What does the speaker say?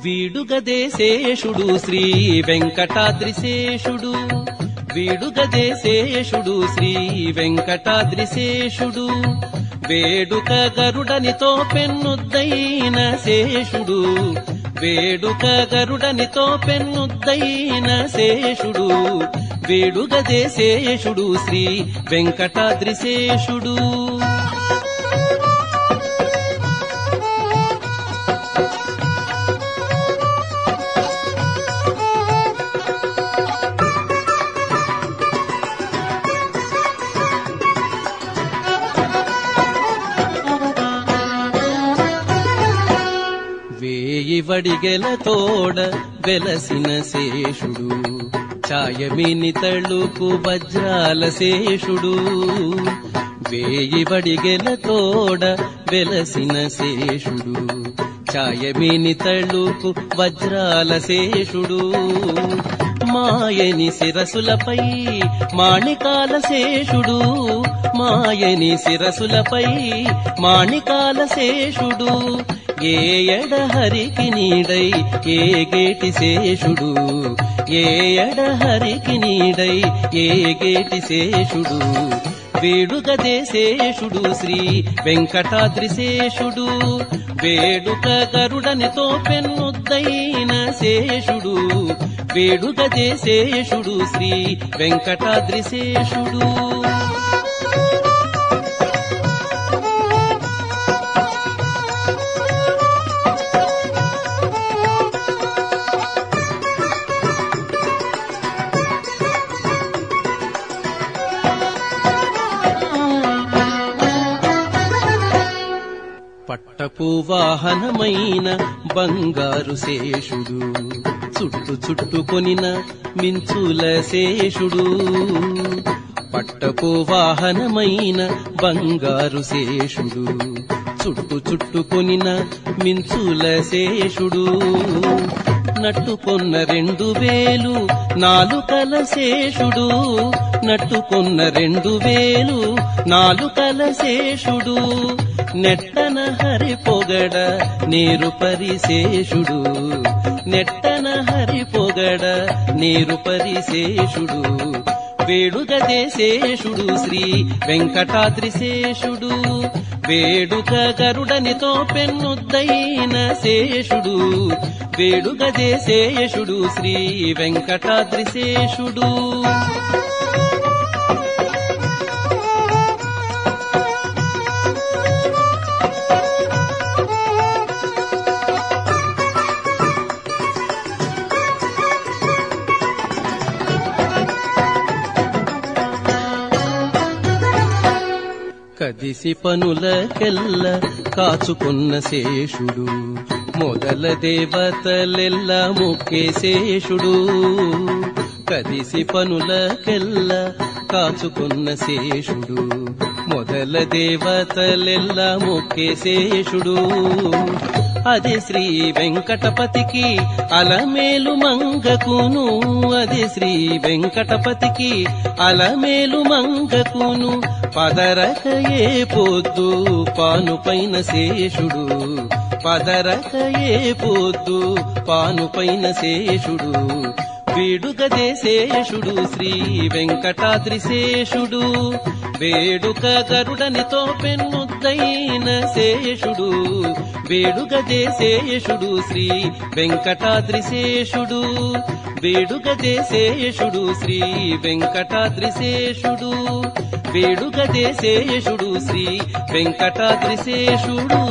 వీడుగదేశేషుడు శ్రీ వెంకటాద్రిశేషుడు వీడుగదేశేషుడు శ్రీ వెంకటాద్రిశేషుడు వేడుక గరుడనితో పెన్నుద్దైన శేషుడు వేడుక గరుడనితో పెన్నుద్దైన శేషుడు వేడుగదేశేషుడు శ్రీ వెంకటాద్రిశేషుడు వేయివడిగెల తోడ వెలసిన శేషుడు ఛాయమిని తళుకు వజ్రాల శేషుడు వేయివడిగెల తోడ వెలసిన శేషుడు ఛాయమిని తళుకు వజ్రాల శేషుడు మాయని శిరసులపై మాణికాల శేషుడు మాయని శిరసులపై మాణికాల శేషుడు ఏ ఎడహరికి నీడై ఏ గేటి శేషుడు ఏ ఎడహరికి నీడై ఏ గేటి శేషుడు వేడుగదేశేషుడు శ్రీ వెంకటాద్రిశేషుడు వేడుక గరుడనితో పెన్నుద్దైన శేషుడు వేడుగదేశేషుడు శ్రీ వెంకటాద్రిశేషుడు పట్టపు వాహనమైన బంగారు శేషుడు చుట్టు చుట్టుకొనిన మించుల శేషుడు పట్టపు వాహనమైన బంగారు శేషుడు చుట్టు చుట్టుకొనిన మించుల శేషుడు నట్టుకొన్న 2000 నాలుకల శేషుడు నట్టుకొన్న 2000 నాలుకల శేషుడు నెట్టన హరి పొగడ నీరు పరిశేషుడు నెట్టన హరి పొగడ నీరు పరిశేషుడు వేడుగదేశేషుడు శ్రీ వెంకటాద్రిశేషుడు వేడుక గరుడనితో పెన్నుద్దైన శేషుడు వేడుగదేశేషుడు శ్రీ వెంకటాద్రిశేషుడు కదిసి పనులకెల్ల కాచుకున్న శేషుడు మొదల దేవతలెల్ల మొక్కే శేషుడు కదిసి పనులకెల్ల కాచుకున్న శేషుడు మొదల దేవతలెల్ల మొక్కే శేషుడు అది శ్రీ వెంకటపతికి అలమేలు మంగకును అది శ్రీ వెంకటపతికి అలమేలు మంగకును పదరకయే పొద్దు పానుపైన శేషుడు పదరకయే పొద్దు పానుపైన శేషుడు వేడుగదేశేషుడు శ్రీ వెంకటాద్రిశేషుడు వేడుక గరుడనితో పెన్నుద్దైన శేషుడు వేడుగదేశేషుడు శ్రీ వెంకటాద్రిశేషుడు వేడుగదేశేషుడు శ్రీ వెంకటాద్రిశేషుడు వేడుగదేశేషుడు శ్రీ వెంకటాద్రిశేషుడు